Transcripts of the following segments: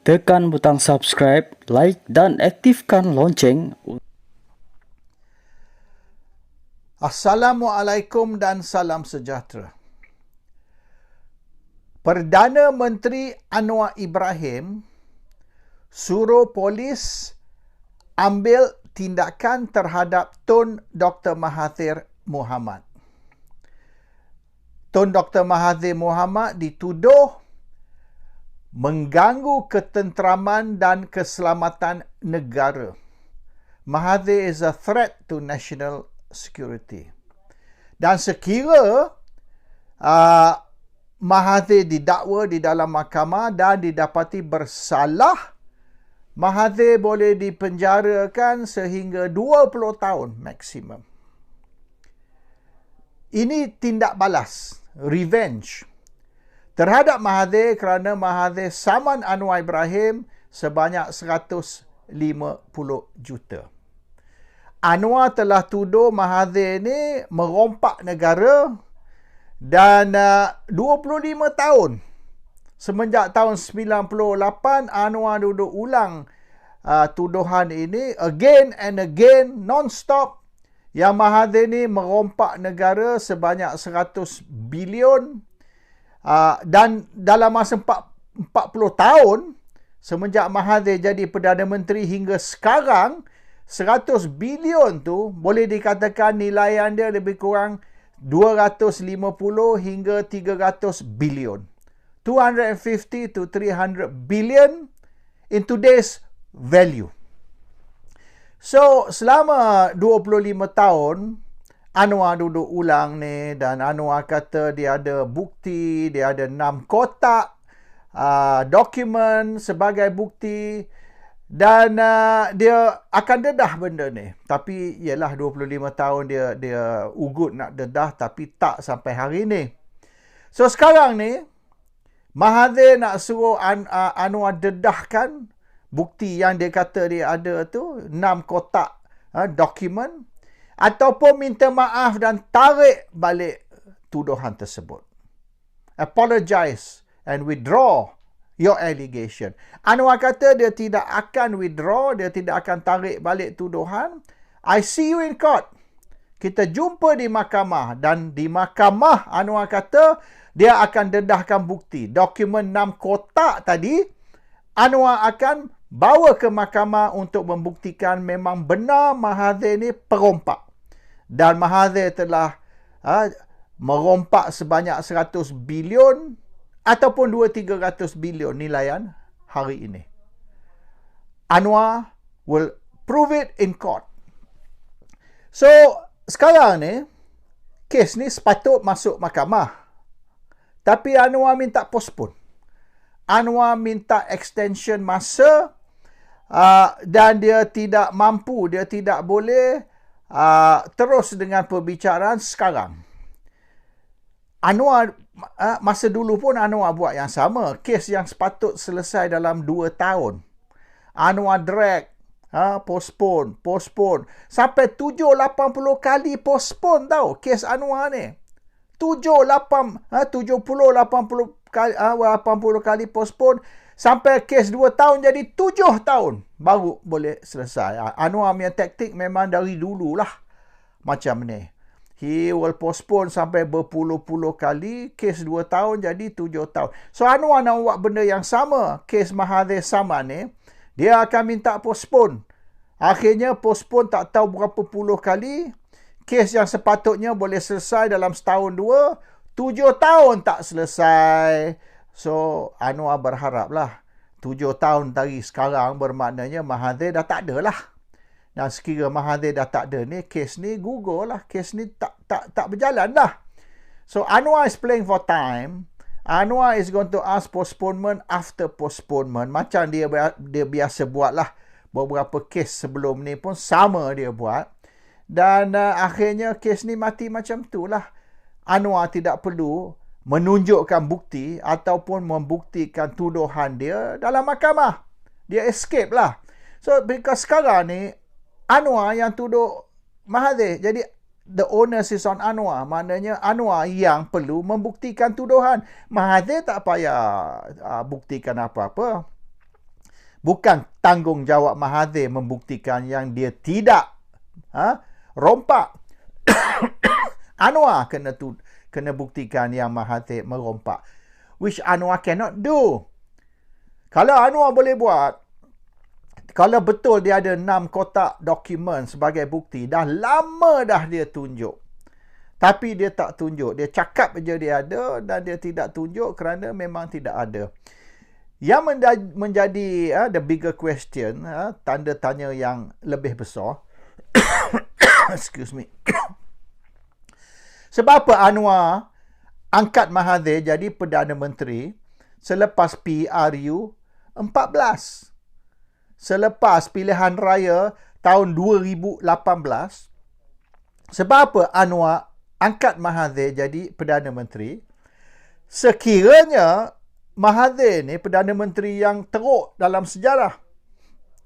Tekan butang subscribe, like dan aktifkan lonceng. Assalamualaikum dan salam sejahtera. Perdana Menteri Anwar Ibrahim suruh polis ambil tindakan terhadap Tun Dr. Mahathir Mohamad. Tun Dr. Mahathir Mohamad dituduh mengganggu ketenteraman dan keselamatan negara. Mahathir is a threat to national security. Dan sekira Mahathir didakwa di dalam mahkamah dan didapati bersalah, Mahathir boleh dipenjarakan sehingga 20 tahun maksimum. Ini tindak balas, revenge terhadap Mahathir kerana Mahathir saman Anwar Ibrahim sebanyak 150 juta. Anwar telah tuduh Mahathir ni merompak negara dan 25 tahun. Semenjak tahun 98, Anwar duduk ulang tuduhan ini again and again, non-stop. Yang Mahathir ni merompak negara sebanyak 100 bilion. Dan dalam masa 40 tahun, semenjak Mahathir jadi Perdana Menteri hingga sekarang, 100 bilion tu boleh dikatakan nilaian dia lebih kurang 250 hingga 300 bilion. 250 to 300 billion in today's value. So, selama 25 tahun, Anwar duduk ulang ni dan Anwar kata dia ada bukti, dia ada 6 kotak dokumen sebagai bukti dan dia akan dedah benda ni. Tapi ialah 25 tahun dia ugut nak dedah tapi tak sampai hari ni. So sekarang ni Mahathir nak suruh Anwar dedahkan bukti yang dia kata dia ada tu, 6 kotak dokumen, ataupun minta maaf dan tarik balik tuduhan tersebut. Apologize and withdraw your allegation. Anwar kata dia tidak akan withdraw, dia tidak akan tarik balik tuduhan. I see you in court. Kita jumpa di mahkamah dan di mahkamah Anwar kata dia akan dedahkan bukti. Dokumen 6 kotak tadi Anwar akan bawa ke mahkamah untuk membuktikan memang benar Mahathir ni perompak. Dan Mahathir telah merompak sebanyak 100 bilion ataupun 200-300 bilion nilaian hari ini. Anwar will prove it in court. So, sekarang ni, kes ni sepatut masuk mahkamah. Tapi Anwar minta postpone. Anwar minta extension masa dan dia tidak mampu, dia tidak boleh terus dengan perbicaraan sekarang. Anwar, masa dulu pun Anwar buat yang sama. Kes yang sepatut selesai dalam 2 tahun. Anwar drag, postpone. Sampai 70-80 kali postpone tau kes Anwar ni. 70-80 kali postpone. Sampai kes 2 tahun jadi 7 tahun baru boleh selesai. Anwar punya taktik memang dari dululah macam ni. He will postpone sampai berpuluh-puluh kali. Kes 2 tahun jadi 7 tahun. So Anwar nak buat benda yang sama. Kes Mahathir sama ni. Dia akan minta postpone. Akhirnya postpone tak tahu berapa puluh kali. Kes yang sepatutnya boleh selesai dalam setahun 2. 7 tahun tak selesai. So, Anwar berharaplah 7 tahun dari sekarang bermaknanya Mahathir dah tak ada lah. Dan sekira Mahathir dah tak ada ni, kes ni gugur lah. Kes ni tak berjalan dah. So, Anwar is playing for time. Anwar is going to ask postponement after postponement. Macam dia biasa buat lah. Beberapa kes sebelum ni pun sama dia buat. Dan akhirnya kes ni mati macam tu lah. Anwar tidak perlu menunjukkan bukti ataupun membuktikan tuduhan dia dalam mahkamah. Dia escape lah. So, because sekarang ni, Anwar yang tuduh Mahathir. Jadi, the onus is on Anwar. Maknanya, Anwar yang perlu membuktikan tuduhan. Mahathir tak payah buktikan apa-apa. Bukan tanggungjawab Mahathir membuktikan yang dia tidak rompak. Anwar kena buktikan yang Mahathir merompak. Which Anwar cannot do. Kalau Anwar boleh buat, kalau betul dia ada 6 kotak dokumen sebagai bukti, dah lama dah dia tunjuk. Tapi dia tak tunjuk. Dia cakap je dia ada dan dia tidak tunjuk kerana memang tidak ada. Yang menjadi the bigger question, tanda tanya yang lebih besar. Excuse me. Sebab apa Anwar angkat Mahathir jadi Perdana Menteri selepas PRU 14? Selepas pilihan raya tahun 2018, sebab apa Anwar angkat Mahathir jadi Perdana Menteri? Sekiranya Mahathir ni Perdana Menteri yang teruk dalam sejarah.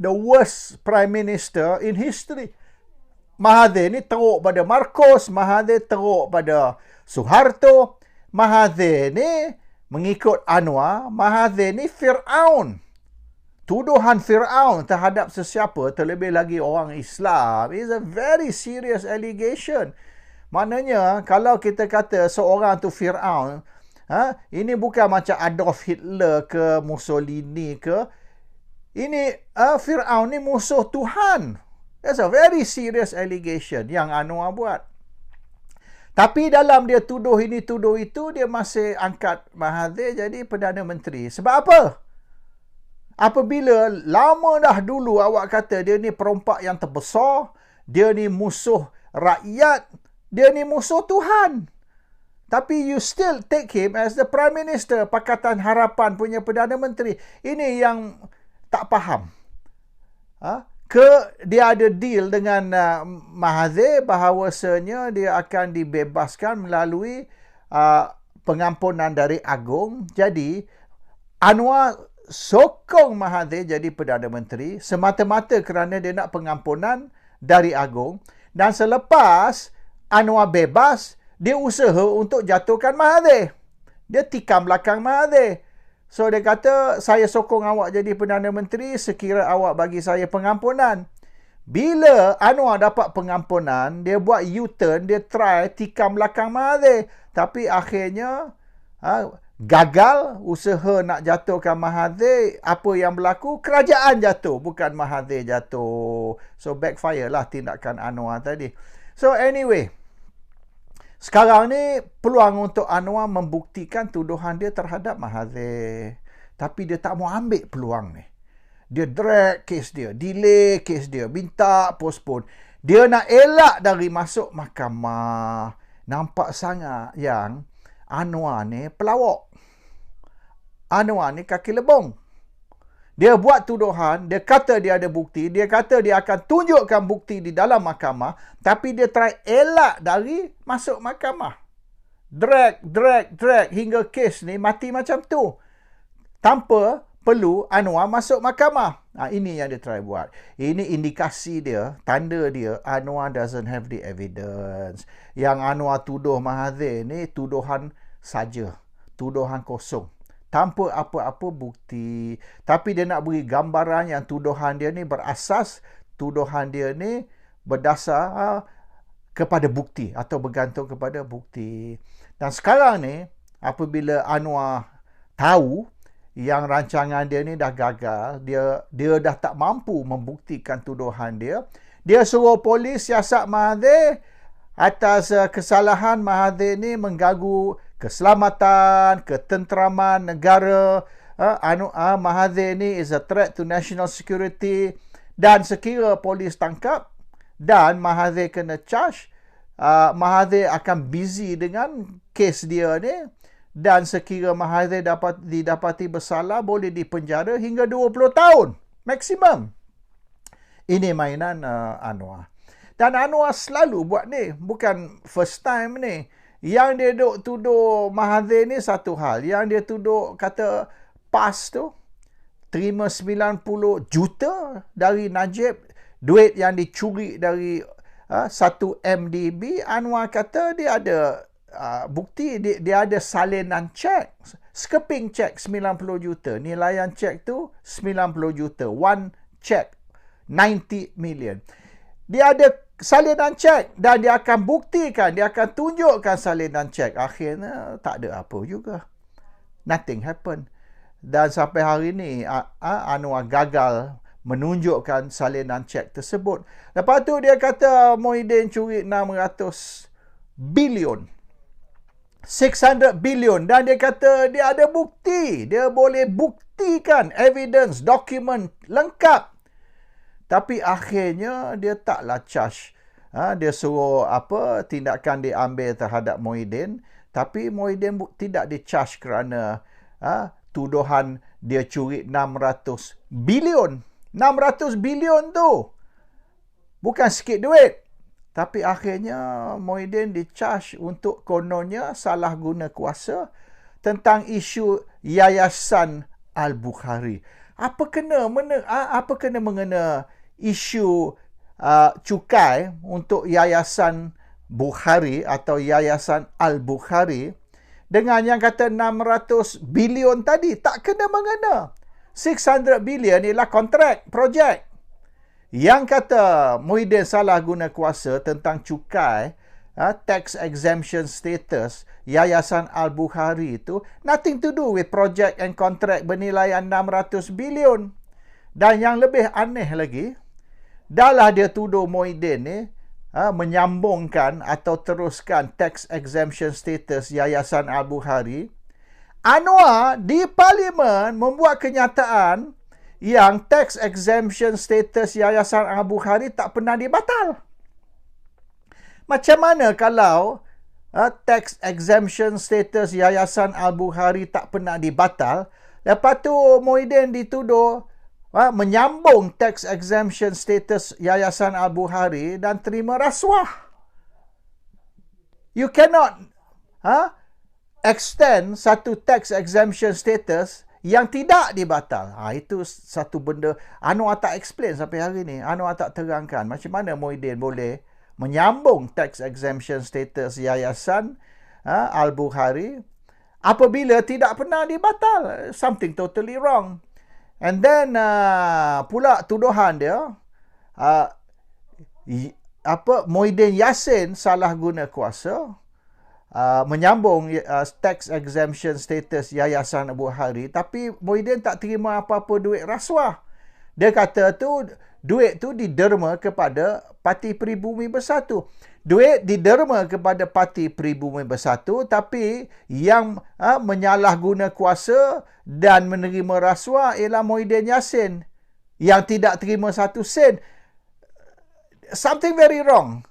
The worst Prime Minister in history. Mahathir ni teruk pada Marcos, Mahathir teruk pada Suharto. Mahathir ni mengikut Anwar, Mahathir ni Fir'aun. Tuduhan Fir'aun terhadap sesiapa, terlebih lagi orang Islam, is a very serious allegation. Maknanya, kalau kita kata seorang tu Fir'aun, ini bukan macam Adolf Hitler ke Mussolini ke. Ini Fir'aun ni musuh Tuhan. That's a very serious allegation yang Anwar buat. Tapi dalam dia tuduh ini, tuduh itu, dia masih angkat Mahathir jadi Perdana Menteri. Sebab apa? Apabila lama dah dulu awak kata dia ni perompak yang terbesar, dia ni musuh rakyat, dia ni musuh Tuhan. Tapi you still take him as the Prime Minister, Pakatan Harapan punya Perdana Menteri. Ini yang tak faham. Dia ada deal dengan Mahathir bahawasanya dia akan dibebaskan melalui pengampunan dari Agong. Jadi Anwar sokong Mahathir jadi Perdana Menteri semata-mata kerana dia nak pengampunan dari Agong. Dan selepas Anwar bebas, dia usaha untuk jatuhkan Mahathir. Dia tikam belakang Mahathir. So dia kata, saya sokong awak jadi Perdana Menteri sekira awak bagi saya pengampunan. Bila Anwar dapat pengampunan, dia buat U-turn, dia try tikam belakang Mahathir. Tapi akhirnya gagal usaha nak jatuhkan Mahathir. Apa yang berlaku? Kerajaan jatuh, bukan Mahathir jatuh. So backfire lah tindakan Anwar tadi. So anyway, sekarang ni peluang untuk Anwar membuktikan tuduhan dia terhadap Mahathir. Tapi dia tak mau ambil peluang ni. Dia drag kes dia, delay kes dia, minta postpone. Dia nak elak dari masuk mahkamah. Nampak sangat yang Anwar ni pelawak. Anwar ni kaki lebong. Dia buat tuduhan, dia kata dia ada bukti, dia kata dia akan tunjukkan bukti di dalam mahkamah, tapi dia try elak dari masuk mahkamah. Drag hingga kes ni mati macam tu. Tanpa perlu Anwar masuk mahkamah. Ini yang dia try buat. Ini indikasi dia, tanda dia, Anwar doesn't have the evidence. Yang Anwar tuduh Mahathir ni tuduhan saja. Tuduhan kosong. Tanpa apa-apa bukti. Tapi dia nak beri gambaran yang tuduhan dia ni berasas, tuduhan dia ni berdasar kepada bukti atau bergantung kepada bukti. Dan sekarang ni, apabila Anwar tahu yang rancangan dia ni dah gagal, dia dah tak mampu membuktikan tuduhan dia, dia suruh polis siasat Mahathir atas kesalahan Mahathir ni mengganggu keselamatan, ketenteraman negara. Mahathir ni is a threat to national security. Dan sekira polis tangkap dan Mahathir kena charge, Mahathir akan busy dengan kes dia ni. Dan sekira Mahathir didapati bersalah, boleh dipenjara hingga 20 tahun. Maksimum. Ini mainan Anwar. Dan Anwar selalu buat ni. Bukan first time ni. Yang dia tuduh Mahathir ni satu hal. Yang dia tuduh kata PAS tu terima 90 juta dari Najib. Duit yang dicuri dari 1 MDB. Anwar kata dia ada bukti dia ada salinan cek. Skeping cek 90 juta. Nilaian cek tu 90 juta. One check 90 million. Dia ada salinan cek dan dia akan buktikan, dia akan tunjukkan salinan cek. Akhirnya tak ada apa juga. Nothing happen. Dan sampai hari ini Anwar gagal menunjukkan salinan cek tersebut. Lepas tu dia kata Muhyiddin curi 600 bilion. 600 billion. Dan dia kata dia ada bukti. Dia boleh buktikan evidence, dokumen lengkap. Tapi akhirnya dia taklah charge. Dia suruh tindakan diambil terhadap Muhyiddin. Tapi Muhyiddin tidak di-charge kerana tuduhan dia curi 600 bilion. 600 bilion tu bukan sikit duit. Tapi akhirnya Muhyiddin di-charge untuk kononnya salah guna kuasa tentang isu Yayasan Al-Bukhari. Apa kena mengena isu cukai untuk Yayasan Bukhari atau Yayasan Al-Bukhari dengan yang kata 600 bilion tadi? Tak kena mengena. 600 bilion ialah kontrak, projek. Yang kata Muhyiddin salah guna kuasa tentang cukai, tax exemption status Yayasan Al-Bukhari itu, nothing to do with project and contract bernilaian 600 bilion. Dan yang lebih aneh lagi, dahlah dia tuduh Muhyiddin ni menyambungkan atau teruskan tax exemption status Yayasan Al-Bukhari, Anwar di Parlimen membuat kenyataan yang tax exemption status Yayasan Al-Bukhari tak pernah dibatal. Macam mana kalau tax exemption status Yayasan Al-Bukhari tak pernah dibatal, lepas tu Muhyiddin dituduh menyambung tax exemption status Yayasan Al-Bukhari dan terima rasuah. You cannot extend satu tax exemption status yang tidak dibatal. Itu satu benda Anwar tak explain sampai hari ni. Anwar tak terangkan macam mana Muhyiddin boleh menyambung tax exemption status Yayasan Al-Bukhari apabila tidak pernah dibatal. Something totally wrong. And then pula tuduhan dia Muhyiddin Yassin salah guna kuasa menyambung tax exemption status Yayasan Al-Bukhari, tapi Muhyiddin tak terima apa-apa duit rasuah. Dia kata duit tu diderma kepada Parti Pribumi Bersatu. Duit diderma kepada Parti Pribumi Bersatu, tapi yang menyalahguna kuasa dan menerima rasuah ialah Muhyiddin Yassin yang tidak terima 1 sen. Something very wrong.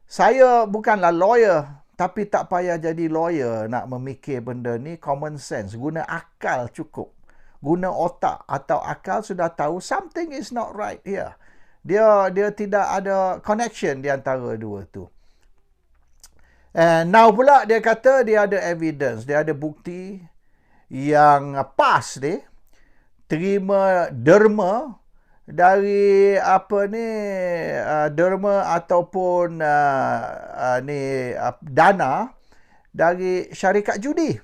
Saya bukanlah lawyer, tapi tak payah jadi lawyer nak memikir benda ni. Common sense, guna akal cukup. Guna otak atau akal sudah tahu something is not right here. Dia tidak ada connection di antara dua tu. And now pula dia kata dia ada evidence, dia ada bukti yang pas dia terima derma dari derma ataupun dana dari syarikat judi.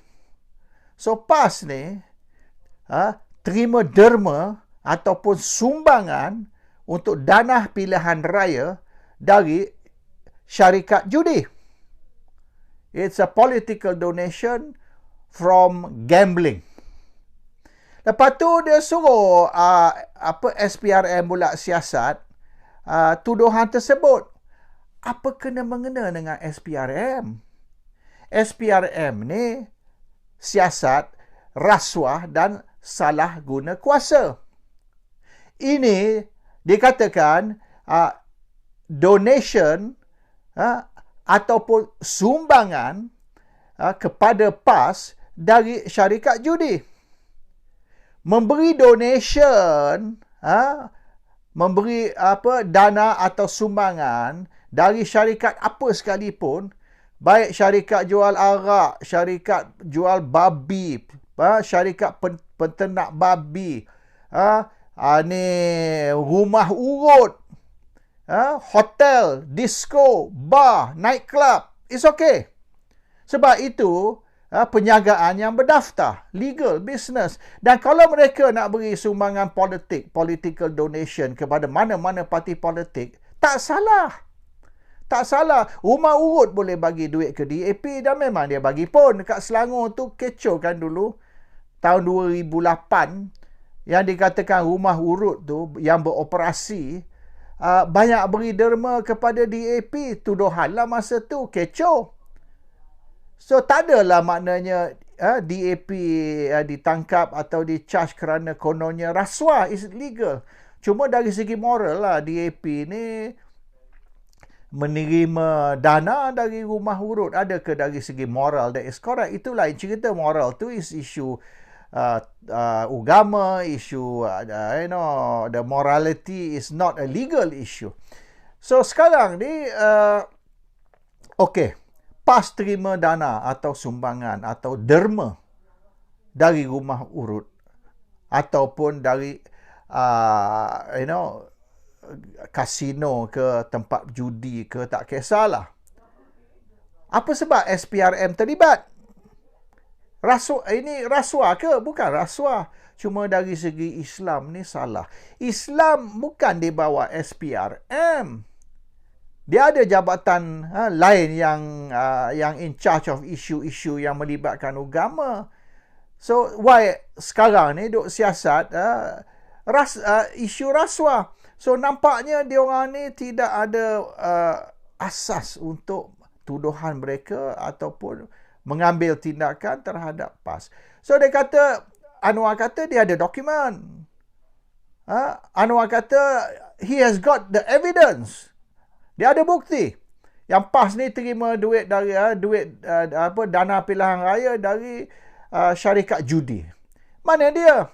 So PAS ni terima derma ataupun sumbangan untuk dana pilihan raya dari syarikat judi. It's a political donation from gambling. Lepas tu dia suruh SPRM pula siasat tuduhan tersebut. Apa kena mengena dengan SPRM? SPRM ni siasat rasuah dan salah guna kuasa. Ini dikatakan donation ataupun sumbangan kepada PAS dari syarikat judi. Memberi donation, memberi dana atau sumbangan dari syarikat apa sekalipun, baik syarikat jual arak, syarikat jual babi, syarikat penternak babi, ni rumah urut, hotel, disco, bar, night club, it's okay. Sebab itu, penjagaan yang berdaftar, legal, business. Dan kalau mereka nak beri sumbangan politik, political donation kepada mana-mana parti politik, tak salah. Tak salah. Rumah urut boleh bagi duit ke DAP dan memang dia bagi pun. Dekat Selangor tu kecoh kan dulu. Tahun 2008 yang dikatakan rumah urut tu yang beroperasi banyak beri derma kepada DAP. Tuduhan lah masa tu. Kecoh. So, tak adalah maknanya DAP ditangkap atau di-charge kerana kononnya rasuah is legal. Cuma dari segi moral lah, DAP ni menerima dana dari rumah urut. Adakah dari segi moral that is correct? Itu lain cerita. Moral tu is isu agama, isu the morality is not a legal issue. So, sekarang ni, okay. PAS terima dana atau sumbangan atau derma dari rumah urut ataupun dari kasino ke tempat judi ke, tak kisahlah. Apa sebab SPRM terlibat? Ini rasuah ke? Bukan rasuah. Cuma dari segi Islam ni salah. Islam bukan di bawah SPRM. Dia ada jabatan lain yang in charge of isu-isu yang melibatkan agama. So, why sekarang ni duk siasat isu rasuah. So, nampaknya diorang ni tidak ada asas untuk tuduhan mereka ataupun mengambil tindakan terhadap PAS. So, dia kata, Anwar kata dia ada dokumen. Anwar kata he has got the evidence. Dia ada bukti. Yang PAS ni terima duit dari dana pilihan raya dari syarikat judi. Mana dia?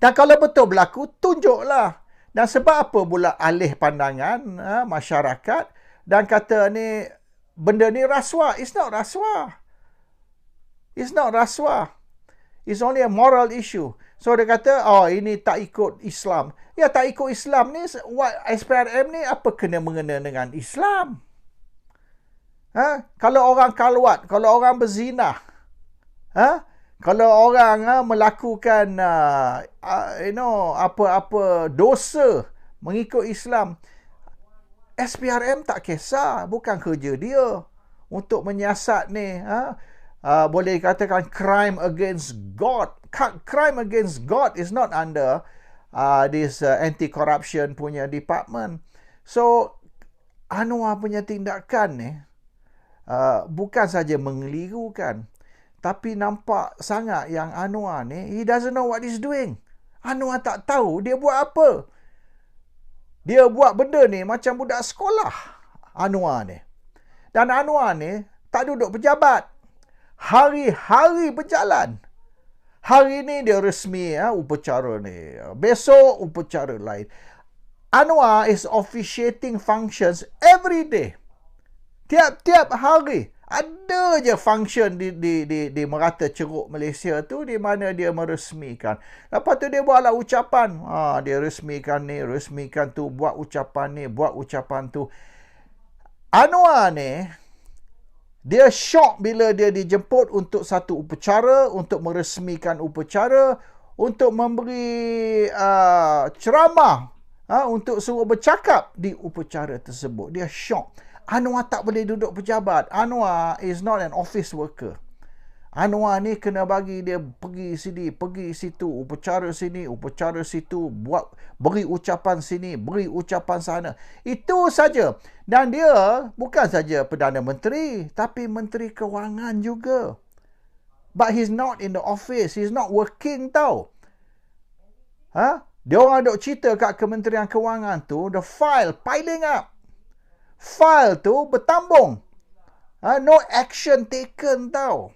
Dan kalau betul berlaku, tunjuklah. Dan sebab apa pula alih pandangan masyarakat dan kata ni benda ni rasuah? It's not rasuah. It's not rasuah. It's only a moral issue. So dia kata, ini tak ikut Islam. Ya, tak ikut Islam ni, SPRM ni apa kena-mengena dengan Islam? Kalau orang kalwat, kalau orang berzina, kalau orang melakukan apa-apa dosa mengikut Islam, SPRM tak kisah, bukan kerja dia untuk menyiasat ni. Boleh dikatakan crime against God. Crime against God is not under this anti-corruption punya department. So, Anwar punya tindakan ni bukan saja mengelirukan, tapi nampak sangat yang Anwar ni, he doesn't know what he's doing. Anwar tak tahu dia buat apa. Dia buat benda ni macam budak sekolah, Anwar ni. Dan Anwar ni tak duduk pejabat. Hari-hari berjalan. Hari ni dia resmi upacara ni. Besok upacara lain. Anwar is officiating functions every day. Tiap-tiap hari. Ada je function di Merata Ceruk Malaysia tu di mana dia meresmikan. Lepas tu dia buatlah ucapan. Dia resmikan ni, resmikan tu, buat ucapan ni, buat ucapan tu. Anwar ni, dia syok bila dia dijemput untuk satu upacara, untuk meresmikan upacara, untuk memberi ceramah, untuk suruh bercakap di upacara tersebut. Dia syok. Anwar tak boleh duduk pejabat. Anwar is not an office worker. Anwar ni kena bagi dia pergi sini, pergi situ, upacara sini, upacara situ, beri ucapan sini, beri ucapan sana. Itu saja. Dan dia bukan saja Perdana Menteri, tapi Menteri Kewangan juga. But he's not in the office. He's not working tau. Dia orang duk cerita kat Kementerian Kewangan tu, the file piling up. File tu bertambung. No action taken tau.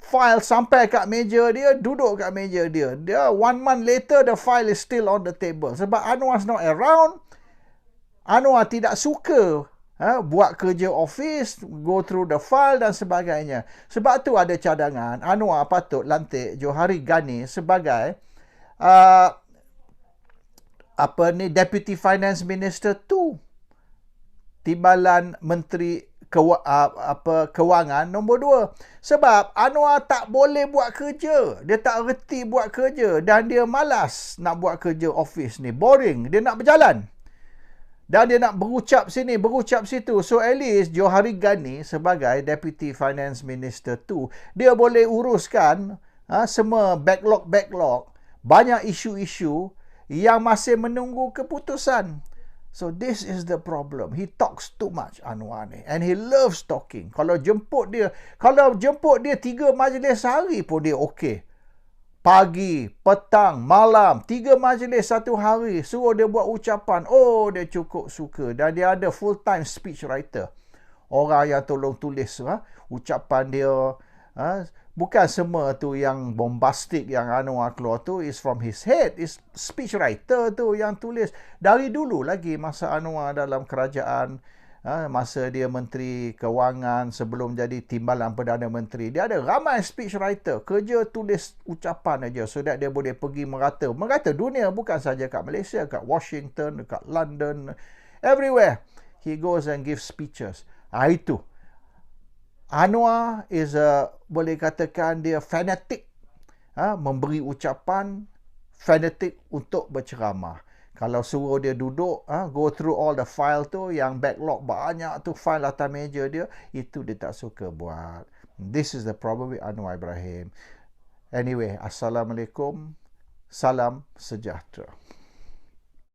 File sampai kat meja dia, duduk kat meja dia. Dia 1 month later, the file is still on the table. Sebab Anwar's not around. Anwar tidak suka buat kerja office, go through the file dan sebagainya. Sebab tu ada cadangan, Anwar patut lantik Johari Ghani sebagai Deputy Finance Minister tu. Timbalan Menteri kewangan. Nombor 2, sebab Anwar tak boleh buat kerja. Dia tak reti buat kerja dan dia malas nak buat kerja office ni. Boring. Dia nak berjalan. Dan dia nak berucap sini, berucap situ. So at least Johari Ghani sebagai Deputy Finance Minister tu, dia boleh uruskan semua backlog. Banyak isu-isu yang masih menunggu keputusan. So this is the problem. He talks too much, Anwar ni. And he loves talking. Kalau jemput dia 3 majlis sehari pun dia okey. Pagi, petang, malam, 3 majlis satu hari, suruh dia buat ucapan. Oh, dia cukup suka. Dan dia ada full-time speech writer. Orang yang tolong tulis ucapan dia. Bukan semua tu yang bombastic yang Anwar keluar tu is from his head. Is speech writer tu yang tulis. Dari dulu lagi masa Anwar dalam kerajaan, masa dia Menteri Kewangan, sebelum jadi Timbalan Perdana Menteri, dia ada ramai speech writer. Kerja tulis ucapan aja so that dia boleh pergi merata dunia, bukan saja kat Malaysia, kat Washington, kat London, everywhere. He goes and gives speeches. Itu. Anwar is boleh katakan dia fanatik. Memberi ucapan, fanatik untuk berceramah. Kalau suruh dia duduk, go through all the file tu, yang backlog banyak tu, file atas meja dia, itu dia tak suka buat. This is the problem with Anwar Ibrahim. Anyway, Assalamualaikum. Salam sejahtera.